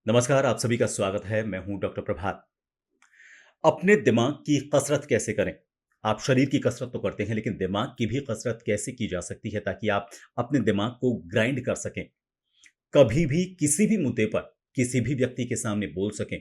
नमस्कार, आप सभी का स्वागत है। मैं हूं डॉक्टर प्रभात। अपने दिमाग की कसरत कैसे करें? आप शरीर की कसरत तो करते हैं, लेकिन दिमाग की भी कसरत कैसे की जा सकती है ताकि आप अपने दिमाग को ग्राइंड कर सकें? कभी भी किसी भी मुद्दे पर किसी भी व्यक्ति के सामने बोल सकें।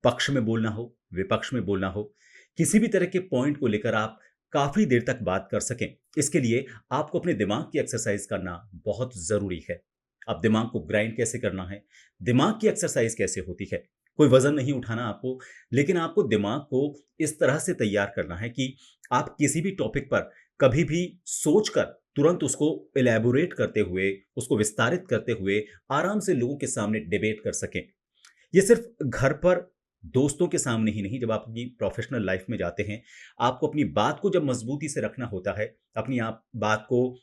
पक्ष में बोलना हो, विपक्ष में बोलना हो, किसी भी तरह के पॉइंट को लेकर आप काफ़ी देर तक बात कर सकें। इसके लिए आपको अपने दिमाग की एक्सरसाइज़ करना बहुत ज़रूरी है। अब दिमाग को ग्राइंड कैसे करना है? दिमाग की एक्सरसाइज़ कैसे होती है? कोई वज़न नहीं उठाना आपको, लेकिन आपको दिमाग को इस तरह से तैयार करना है कि आप किसी भी टॉपिक पर कभी भी सोचकर तुरंत उसको इलैबोरेट करते हुए, उसको विस्तारित करते हुए आराम से लोगों के सामने डिबेट कर सकें। ये सिर्फ घर पर दोस्तों के सामने ही नहीं, जब आप अपनी प्रोफेशनल लाइफ में जाते हैं, आपको अपनी बात को जब मजबूती से रखना होता है, अपनी आप बात को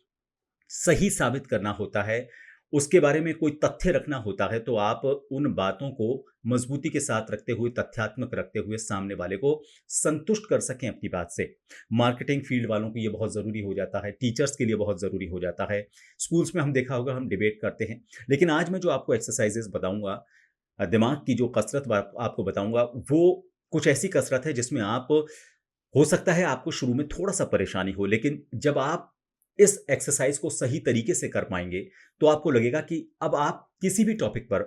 सही साबित करना होता है, उसके बारे में कोई तथ्य रखना होता है, तो आप उन बातों को मजबूती के साथ रखते हुए, तथ्यात्मक रखते हुए सामने वाले को संतुष्ट कर सकें अपनी बात से। मार्केटिंग फील्ड वालों को ये बहुत ज़रूरी हो जाता है, टीचर्स के लिए बहुत ज़रूरी हो जाता है। स्कूल्स में हम देखा होगा, हम डिबेट करते हैं। लेकिन आज मैं जो आपको एक्सरसाइज़ेज़ बताऊँगा, दिमाग की जो कसरत आपको बताऊँगा, वो कुछ ऐसी कसरत है जिसमें आप हो सकता है आपको शुरू में थोड़ा-सा परेशानी हो, लेकिन जब आप इस एक्सरसाइज़ को सही तरीके से कर पाएँगे, तो आपको लगेगा कि अब आप किसी भी टॉपिक पर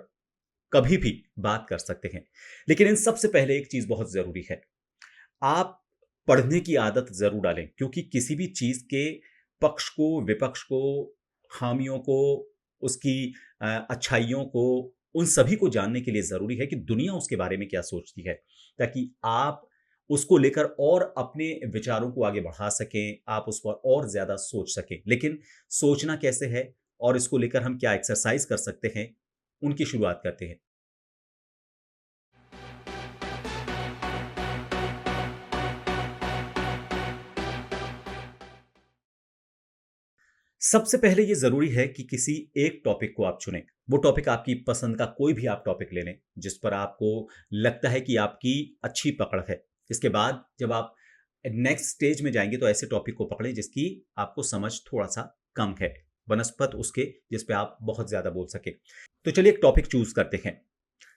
कभी भी बात कर सकते हैं। लेकिन इन सबसे पहले एक चीज़ बहुत ज़रूरी है, आप पढ़ने की आदत ज़रूर डालें, क्योंकि किसी भी चीज़ के पक्ष को, विपक्ष को, खामियों को, उसकी अच्छाइयों को, उन सभी को जानने के लिए ज़रूरी है कि दुनिया उसके बारे में क्या सोचती है, ताकि आप उसको लेकर और अपने विचारों को आगे बढ़ा सकें, आप उस पर और ज़्यादा सोच सकें। लेकिन सोचना कैसे है और इसको लेकर हम क्या एक्सरसाइज़ कर सकते हैं, उनकी शुरुआत करते हैं। सबसे पहले ये ज़रूरी है कि किसी एक टॉपिक को आप चुनें। वो टॉपिक आपकी पसंद का कोई भी आप टॉपिक ले लें, जिस पर आपको लगता है कि आपकी अच्छी पकड़ है। इसके बाद जब आप नेक्स्ट स्टेज में जाएँगे, तो ऐसे टॉपिक को पकड़ें जिसकी आपको समझ थोड़ा-सा कम है, बनस्पत उसके जिस पे आप बहुत ज़्यादा बोल सकें। तो चलिए एक टॉपिक चूज़ करते हैं।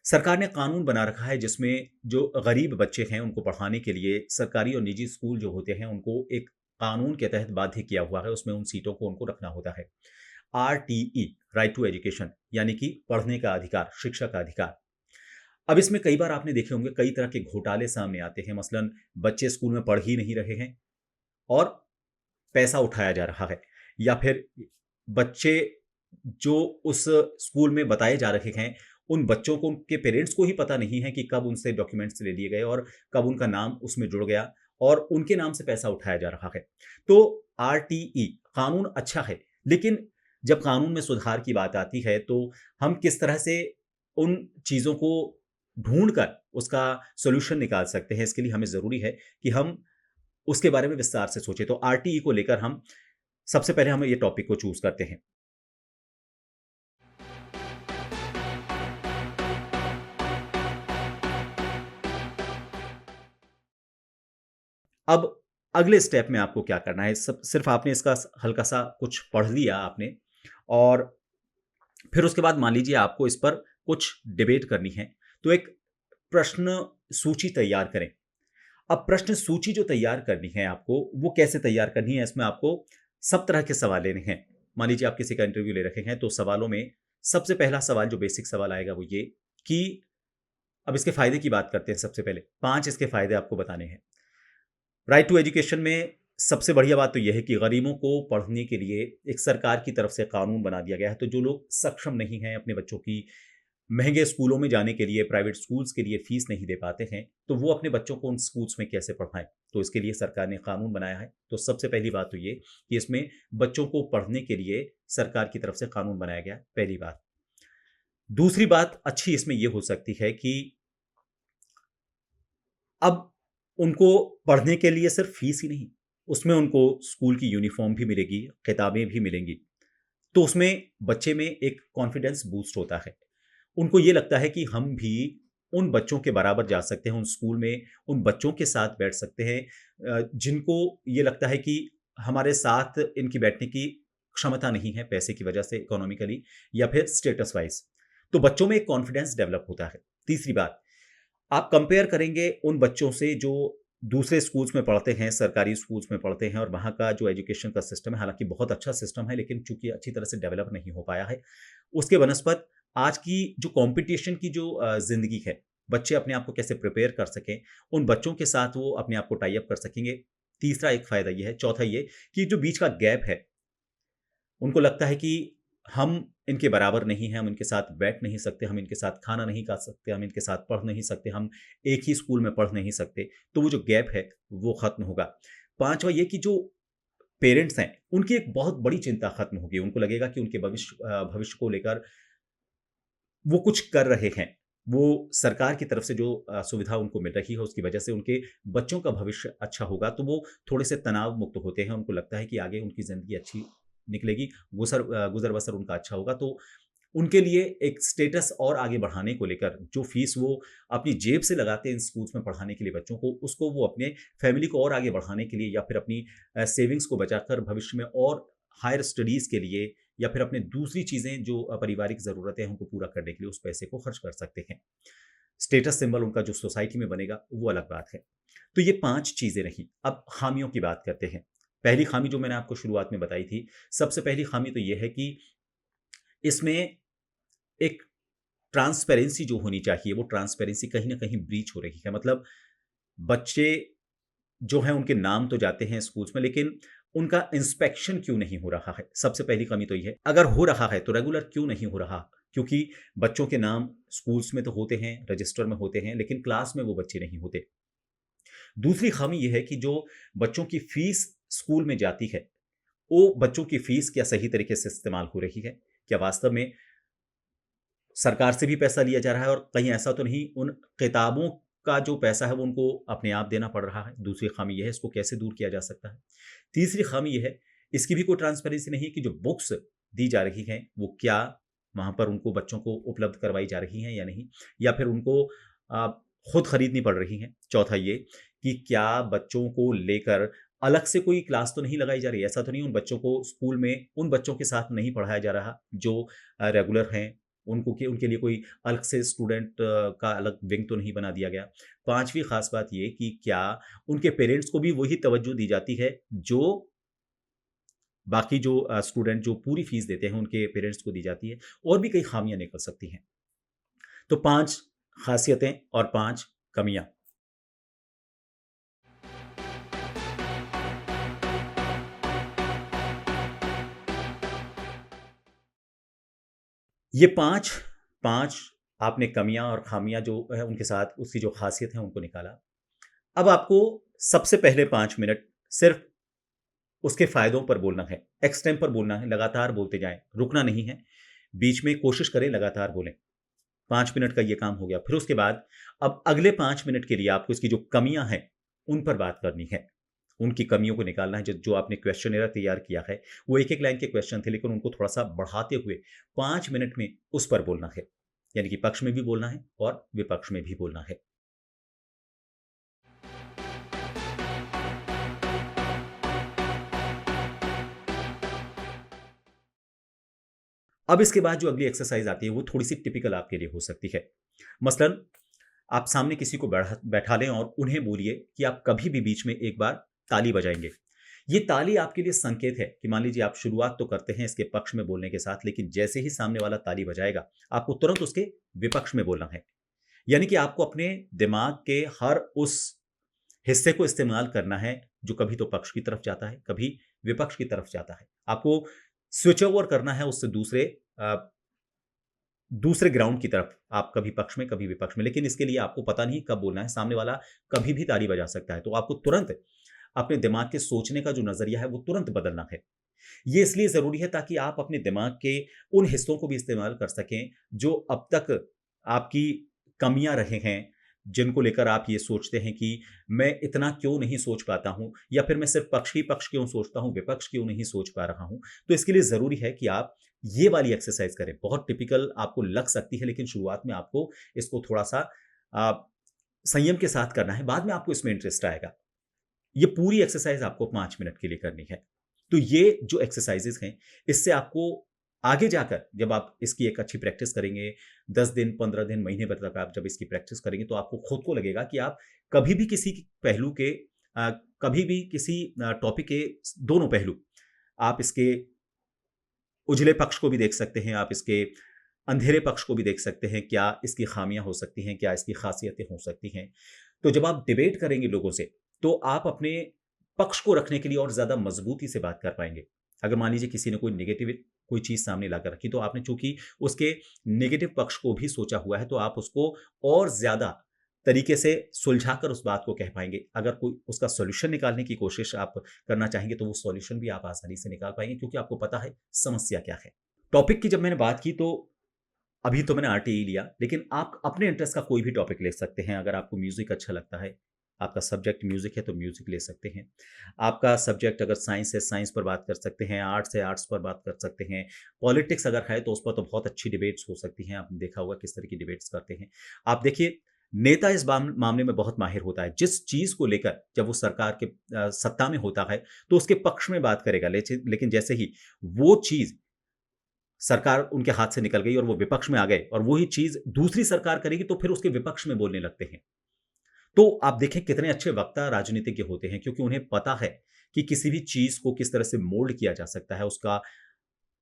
सरकार ने कानून बना रखा है जिसमें जो गरीब बच्चे हैं उनको पढ़ाने के लिए सरकारी और निजी स्कूल जो होते हैं उनको एक कानून के तहत बाध्य किया हुआ है, उसमें उन सीटों को उनको रखना होता है। आरटीई, राइट टू एजुकेशन, यानी कि पढ़ने का अधिकार, शिक्षा का अधिकार। अब इसमें कई बार आपने देखे होंगे कई तरह के घोटाले सामने आते हैं, मसलन बच्चे स्कूल में पढ़ ही नहीं रहे हैं और पैसा उठाया जा रहा है, या फिर बच्चे जो उस स्कूल में बताए जा रहे हैं, उन बच्चों को उनके पेरेंट्स को ही पता नहीं है कि कब उनसे डॉक्यूमेंट्स ले लिए गए और कब उनका नाम उसमें जुड़ गया और उनके नाम से पैसा उठाया जा रहा है। तो आरटीई कानून अच्छा है, लेकिन जब कानून में सुधार की बात आती है, तो हम किस तरह से उन चीज़ों को ढूँढ कर उसका सॉल्यूशन निकाल सकते हैं, इसके लिए हमें ज़रूरी है कि हम उसके बारे में विस्तार से सोचें। तो आरटीई को लेकर हम सबसे पहले हम ये टॉपिक को चूज़ करते हैं। अब अगले स्टेप में आपको क्या करना है, सब सिर्फ़ आपने इसका हल्का-सा कुछ पढ़ लिया आपने, और फिर उसके बाद मान लीजिए आपको इस पर कुछ डिबेट करनी है, तो एक प्रश्न सूची तैयार करें। अब प्रश्न सूची जो तैयार करनी है आपको, वो कैसे तैयार करनी है, इसमें आपको सब तरह के सवाल लेने हैं। मान लीजिए आप किसी का इंटरव्यू ले रहे हैं, तो सवालों में सबसे पहला सवाल जो बेसिक सवाल आएगा वो ये कि अब इसके फ़ायदे की बात करते हैं सबसे पहले। 5 इसके फ़ायदे आपको बताने हैं। राइट टू एजुकेशन में सबसे बढ़िया बात तो यह है कि गरीबों को पढ़ने के लिए एक सरकार की तरफ से कानून बना दिया गया है। तो जो लोग सक्षम नहीं हैं अपने बच्चों की महँगे स्कूलों में जाने के लिए, प्राइवेट स्कूल्स के लिए फ़ीस नहीं दे पाते हैं, तो वो अपने बच्चों को उन स्कूल्स में कैसे पढ़ाएँ? तो इसके लिए सरकार ने कानून बनाया है। तो सबसे पहली बात तो ये कि इसमें बच्चों को पढ़ने के लिए सरकार की तरफ से कानून बनाया गया है, पहली बात। दूसरी बात अच्छी इसमें ये हो सकती है कि अब उनको पढ़ने के लिए सिर्फ़ फ़ीस ही नहीं, उसमें उनको स्कूल की यूनिफ़ॉर्म भी मिलेगी, किताबें भी मिलेंगी। तो उसमें बच्चे में एक कॉन्फिडेंस बूस्ट होता है। उनको ये लगता है कि हम भी उन बच्चों के बराबर जा सकते हैं, उन स्कूल में उन बच्चों के साथ बैठ सकते हैं, जिनको ये लगता है कि हमारे साथ इनकी बैठने की क्षमता नहीं है पैसे की वजह से, इकोनॉमिकली या फिर स्टेटस वाइज़। तो बच्चों में एक कॉन्फिडेंस डेवलप होता है। तीसरी बात, आप कंपेयर करेंगे उन बच्चों से जो दूसरे स्कूल्स में पढ़ते हैं, सरकारी स्कूल्स में पढ़ते हैं और वहाँ का जो एजुकेशन का सिस्टम है, हालाँकि बहुत अच्छा सिस्टम है, लेकिन चूँकि अच्छी तरह से डेवलप नहीं हो पाया है। उसके बनस्पत आज की जो कॉम्पिटिशन की जो ज़िंदगी है, बच्चे अपने आप को कैसे प्रिपेयर कर सकें, उन बच्चों के साथ वो अपने आप को टाई अप कर सकेंगे। तीसरा एक फ़ायदा ये है, चौथा ये कि जो बीच का गैप है, उनको लगता है कि हम इनके बराबर नहीं हैं, हम इनके साथ बैठ नहीं सकते, हम इनके साथ खाना नहीं खा सकते, हम इनके साथ पढ़ नहीं सकते, हम एक ही स्कूल में पढ़ नहीं सकते, तो वो जो गैप है, वो खत्म होगा। पाँचवा ये कि जो पेरेंट्स हैं, उनकी एक बहुत बड़ी चिंता खत्म होगी। उनको लगेगा कि उनके भविष्य को लेकर वो कुछ कर रहे हैं। वो सरकार की तरफ से जो सुविधा उनको मिल रही है, उसकी वजह से उनके बच्चों का भविष्य अच्छा होगा, तो वो थोड़े-से तनाव मुक्त होते हैं। उनको लगता है कि आगे उनकी ज़िंदगी अच्छी निकलेगी, गुज़र-बसर उनका अच्छा होगा। तो उनके लिए एक स्टेटस और आगे बढ़ाने को लेकर जो फ़ीस वो अपनी जेब से लगाते हैं इन स्कूल्स में पढ़ाने के लिए बच्चों को, उसको वो अपने फ़ैमिली को और आगे बढ़ाने के लिए या फिर अपनी सेविंग्स को बचाकर भविष्य में और हायर स्टडीज़ के लिए या फिर अपने दूसरी चीज़ें जो पारिवारिक ज़रूरतें हैं, उनको पूरा करने के लिए उस पैसे को खर्च कर सकते हैं। स्टेटस सिंबल उनका जो सोसाइटी में बनेगा, वो अलग बात है। तो ये 5 चीज़ें रहीं। अब खामियों की बात करते हैं। पहली खामी जो मैंने आपको शुरुआत में बताई थी, सबसे पहली खामी तो ये है कि इसमें एक ट्रांसपेरेंसी जो होनी चाहिए, वो ट्रांसपेरेंसी कहीं न कहीं ब्रीच हो रही है। मतलब बच्चे जो हैं उनके नाम तो जाते हैं स्कूल्स में, लेकिन उनका इंस्पेक्शन क्यों नहीं हो रहा है? सबसे पहली कमी तो ये है। अगर हो रहा है तो रेगुलर क्यों नहीं हो रहा? क्योंकि बच्चों के नाम स्कूल्स में तो होते हैं, रजिस्टर में होते हैं, लेकिन क्लास में वो बच्चे नहीं होते। दूसरी खामी ये है कि जो बच्चों की फीस स्कूल में जाती है, वो बच्चों की फीस क्या सही तरीके से इस्तेमाल हो रही है? क्या वास्तव में सरकार से भी पैसा लिया जा रहा है और कहीं ऐसा तो नहीं उन किताबों का जो पैसा है वो उनको अपने आप देना पड़ रहा है। दूसरी खामी ये है, इसको कैसे दूर किया जा सकता है। तीसरी खामी ये है, इसकी भी कोई ट्रांसपेरेंसी नहीं है कि जो बुक्स दी जा रही हैं वो क्या वहाँ पर उनको बच्चों को उपलब्ध करवाई जा रही हैं या नहीं, या फिर उनको अ, खुद खरीदनी पड़ रही हैं। चौथा ये कि क्या बच्चों को लेकर अलग से कोई क्लास तो नहीं लगाई जा रही है। ऐसा तो नहीं उन बच्चों को स्कूल में उन बच्चों के साथ नहीं पढ़ाया जा रहा जो रेगुलर हैं, उनके लिए कोई अलग से स्टूडेंट का अलग विंग तो नहीं बना दिया गया। पाँचवीं ख़ास बात ये कि क्या उनके पेरेंट्स को भी वही तवज्जो दी जाती है, जो बाकी जो स्टूडेंट जो पूरी फ़ीस देते हैं, उनके पेरेंट्स को दी जाती है, और भी कई ख़ामियाँ निकल सकती हैं। तो 5 ख़ासियतें और 5 कमियाँ। ये 5 आपने कमियाँ और ख़ामियाँ जो है उनके साथ उसकी जो ख़ासियत है उनको निकाला। अब आपको सबसे पहले 5 मिनट सिर्फ़ उसके फ़ायदों पर बोलना है, एक्सटेम्पर बोलना है, लगातार बोलते जाएँ, रुकना नहीं है। बीच में कोशिश करें लगातार बोलें। 5 मिनट का ये काम हो गया। फिर उसके बाद अब अगले 5 मिनट के लिए आपको इसकी जो कमियाँ हैं, उन पर बात करनी है। उनकी कमियों को निकालना है। जो जो आपने क्वेश्चनेयर तैयार किया है, वो एक-एक लाइन के क्वेश्चन थे, लेकिन उनको थोड़ा-सा बढ़ाते हुए 5 मिनट में उस पर बोलना है। यानी कि पक्ष में भी बोलना है और विपक्ष में भी बोलना है। अब इसके बाद जो अगली एक्सरसाइज़ आती है, वो थोड़ी-सी टिपिकल आपके लिए हो सकती है। मसलन आप सामने किसी को बैठा लें और उन्हें बोलिए कि आप कभी भी बीच में एक बार ताली बजाएँगे। ये ताली आपके लिए संकेत है कि मान लीजिए आप शुरुआत तो करते हैं इसके पक्ष में बोलने के साथ, लेकिन जैसे ही सामने वाला ताली बजाएगा, आपको तुरंत उसके विपक्ष में बोलना है। यानी कि आपको अपने दिमाग के हर उस हिस्से को इस्तेमाल करना है, जो कभी तो पक्ष की तरफ जाता है, कभी विपक्ष की तरफ जाता है। आपको स्विच ओवर करना है उससे दूसरे ग्राउंड की तरफ, आप कभी पक्ष में, कभी विपक्ष में। लेकिन इसके लिए आपको पता नहीं कब बोलना है, सामने वाला कभी भी ताली बजा सकता है। तो आपको तुरंत अपने दिमाग के सोचने का जो नज़रिया है, वो तुरंत बदलना है। ये इसलिए ज़रूरी है ताकि आप अपने दिमाग के उन हिस्सों को भी इस्तेमाल कर सकें, जो अब तक आपकी कमियाँ रहे हैं, जिनको लेकर आप ये सोचते हैं कि मैं इतना क्यों नहीं सोच पाता हूँ, या फिर मैं सिर्फ़ पक्ष ही पक्ष क्यों सोचता हूँ, विपक्ष क्यों नहीं सोच पा रहा हूँ। तो इसके लिए ज़रूरी है कि आप ये वाली एक्सरसाइज़ करें। बहुत टिपिकल आपको लग सकती है, लेकिन शुरुआत में आपको इसको थोड़ा-सा अ, संयम के साथ करना है, बाद में आपको इसमें इंटरेस्ट आएगा। ये पूरी एक्सरसाइज़ आपको 5 मिनट के लिए करनी है। तो ये जो एक्सरसाइज़ेज़ हैं, इससे आपको आगे जाकर जब आप इसकी एक अच्छी प्रैक्टिस करेंगे, 10 दिन, 15 दिन, महीने भर तक आप जब इसकी प्रैक्टिस करेंगे, तो आपको खुद को लगेगा कि आप कभी भी किसी पहलू के कभी भी किसी टॉपिक के दोनों पहलू, आप इसके उजले पक्ष को भी देख सकते हैं, आप इसके अंधेरे पक्ष को भी देख सकते हैं, क्या इसकी खामियाँ हो सकती हैं, क्या इसकी खासियतें हो सकती हैं। तो जब आप डिबेट करेंगे लोगों से, तो आप अपने पक्ष को रखने के लिए और ज़्यादा मज़बूती से बात कर पाएँगे। अगर मान लीजिए किसी ने कोई नेगेटिव कोई चीज़ सामने लाकर रखी, तो आपने चूँकि उसके नेगेटिव पक्ष को भी सोचा हुआ है, तो आप उसको और ज़्यादा तरीके से सुलझाकर उस बात को कह पाएँगे। अगर कोई उसका सॉल्यूशन निकालने की कोशिश आप करना चाहेंगे, तो वो सॉल्यूशन भी आप आसानी से निकाल पाएँगे क्योंकि आपको पता है समस्या क्या है। टॉपिक की जब मैंने बात की, तो अभी तो मैंने आरटीई लिया, लेकिन आप अपने इंटरेस्ट का कोई भी टॉपिक ले सकते हैं। अगर आपको म्यूज़िक अच्छा लगता है, आपका सब्जेक्ट म्यूज़िक है, तो म्यूज़िक ले सकते हैं। आपका सब्जेक्ट अगर साइंस है, साइंस पर बात कर सकते हैं, आर्ट्स है, आर्ट्स पर बात कर सकते हैं। पॉलिटिक्स अगर है, तो उस पर तो बहुत अच्छी डिबेट्स हो सकती हैं। आपने देखा होगा किस तरह की डिबेट्स करते हैं। आप देखिए, नेता इस मामले में बहुत माहिर होता है। जिस चीज़ को लेकर जब वो सरकार के सत्ता में होता है, तो उसके पक्ष में बात करेगा। लेकिन जैसे ही वो चीज़ सरकार उनके हाथ से निकल गई और वो विपक्ष में आ गए और वही चीज़ दूसरी सरकार करेगी, तो फिर उसके विपक्ष में बोलने लगते हैं। तो आप देखें कितने अच्छे वक्ता राजनीतिज्ञ होते हैं, क्योंकि उन्हें पता है कि किसी भी चीज़ को किस तरह से मोल्ड किया जा सकता है, उसका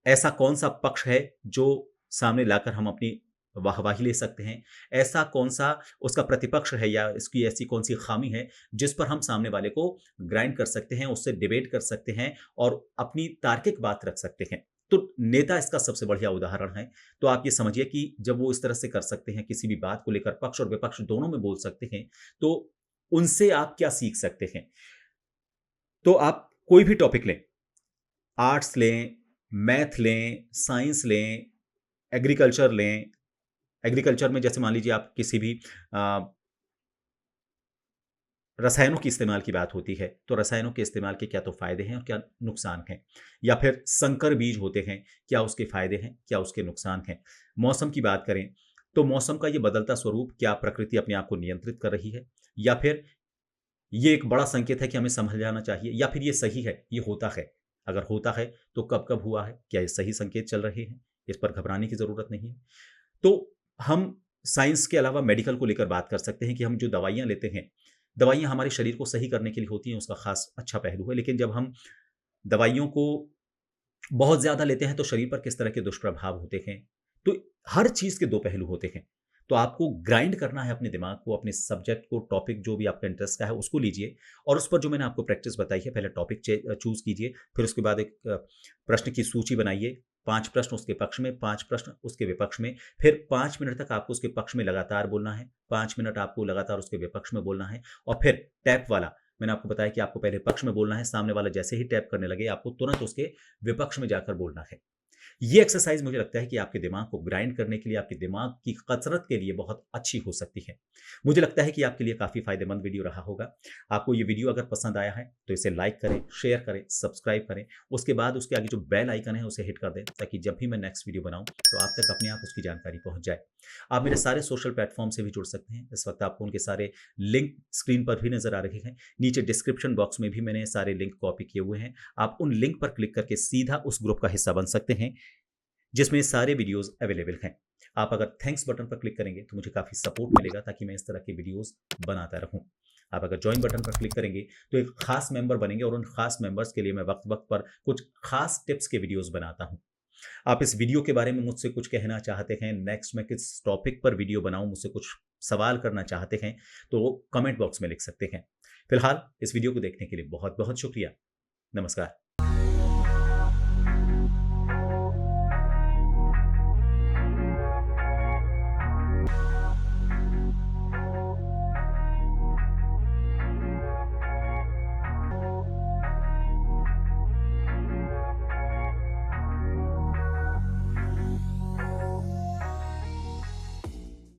ऐसा कौन-सा पक्ष है जो सामने लाकर हम अपनी वाहवाही ले सकते हैं, ऐसा कौन-सा उसका प्रतिपक्ष है या इसकी ऐसी कौन-सी ख़ामी है, जिस पर हम सामने वाले को ग्राइंड कर सकते हैं, उससे डिबेट कर सकते हैं और अपनी तार्किक बात रख सकते हैं। तो नेता इसका सबसे बढ़िया उदाहरण है। तो आप ये समझिए कि जब वो इस तरह से कर सकते हैं, किसी भी बात को लेकर पक्ष और विपक्ष दोनों में बोल सकते हैं, तो उनसे आप क्या सीख सकते हैं? तो आप कोई भी टॉपिक लें, आर्ट्स लें, मैथ लें, साइंस लें, एग्रीकल्चर लें। एग्रीकल्चर में जैसे मान लीजिए आप किसी भी अ, रसायनों के इस्तेमाल की बात होती है, तो रसायनों के इस्तेमाल के क्या तो फ़ायदे हैं और क्या नुकसान हैं? या फिर संकर बीज होते हैं, क्या उसके फ़ायदे हैं, क्या उसके नुकसान हैं? मौसम की बात करें, तो मौसम का ये बदलता स्वरूप क्या प्रकृति अपने आप को नियंत्रित कर रही है? या फिर ये एक बड़ा संकेत है कि हमें समझ जाना चाहिए, या फिर ये सही है, ये होता है? अगर होता है, तो कब-कब हुआ है? क्या ये सही संकेत चल रहे हैं? इस पर घबराने की ज़रूरत नहीं है। तो हम साइंस के अलावा मेडिकल को लेकर बात कर सकते हैं कि हम जो दवाइयाँ लेते हैं, दवाइयाँ हमारे शरीर को सही करने के लिए होती हैं, उसका ख़ास अच्छा पहलू है। लेकिन जब हम दवाइयों को बहुत ज़्यादा लेते हैं, तो शरीर पर किस तरह के दुष्प्रभाव होते हैं। तो हर चीज़ के 2 पहलू होते हैं। तो आपको ग्राइंड करना है अपने दिमाग को, अपने सब्जेक्ट को, टॉपिक जो भी आपका इंटरेस्ट का है उसको लीजिए और उस पर जो मैंने आपको प्रैक्टिस बताई है, पहले टॉपिक चूज़ कीजिए, फिर उसके बाद एक प्रश्न की सूची बनाइए, 5 प्रश्न उसके पक्ष में, 5 प्रश्न उसके विपक्ष में, फिर 5 मिनट तक आपको उसके पक्ष में लगातार बोलना है, 5 मिनट आपको लगातार उसके विपक्ष में बोलना है और फिर टैप वाला, मैंने आपको बताया कि आपको पहले पक्ष में बोलना है, सामने वाला जैसे ही टैप करने लगे, आपको तुरंत उसके विपक्ष में जाकर बोलना है। ये एक्सरसाइज़ मुझे लगता है कि आपके दिमाग को ग्राइंड करने के लिए, आपके दिमाग की कसरत के लिए बहुत अच्छी हो सकती है। मुझे लगता है कि आपके लिए काफ़ी फ़ायदेमंद वीडियो रहा होगा। आपको ये वीडियो अगर पसंद आया है, तो इसे लाइक करें, शेयर करें, सब्सक्राइब करें। उसके बाद उसके आगे जो बेल आइकन है, उसे हिट कर दें, ताकि जब भी मैं नेक्स्ट वीडियो बनाऊँ, तो आप तक अपने आप उसकी जानकारी पहुँच जाए। आप मेरे सारे सोशल प्लेटफ़ॉर्म से भी जुड़ सकते हैं। इस वक़्त आपको उनके सारे लिंक स्क्रीन पर भी नज़र आ रहे हैं। नीचे डिस्क्रिप्शन बॉक्स में भी मैंने सारे लिंक कॉपी किए हुए हैं। आप उन लिंक पर क्लिक करके सीधा उस ग्रुप का हिस्सा बन सकते हैं, जिसमें सारे वीडियोस अवेलेबल हैं। आप अगर थैंक्स बटन पर क्लिक करेंगे, तो मुझे काफ़ी सपोर्ट मिलेगा, ताकि मैं इस तरह के वीडियोस बनाता रहूं। आप अगर जॉइन बटन पर क्लिक करेंगे, तो एक खास मेंबर बनेंगे और उन खास मेंबर्स के लिए मैं वक्त-वक्त पर कुछ खास टिप्स के वीडियोस बनाता हूं। आप इस वीडियो के बारे में मुझसे कुछ कहना चाहते हैं, नेक्स्ट मैं किस टॉपिक पर वीडियो बनाऊं, मुझसे कुछ सवाल करना चाहते हैं, तो कमेंट बॉक्स में लिख सकते हैं। फिलहाल इस वीडियो को देखने के लिए बहुत-बहुत शुक्रिया। नमस्कार।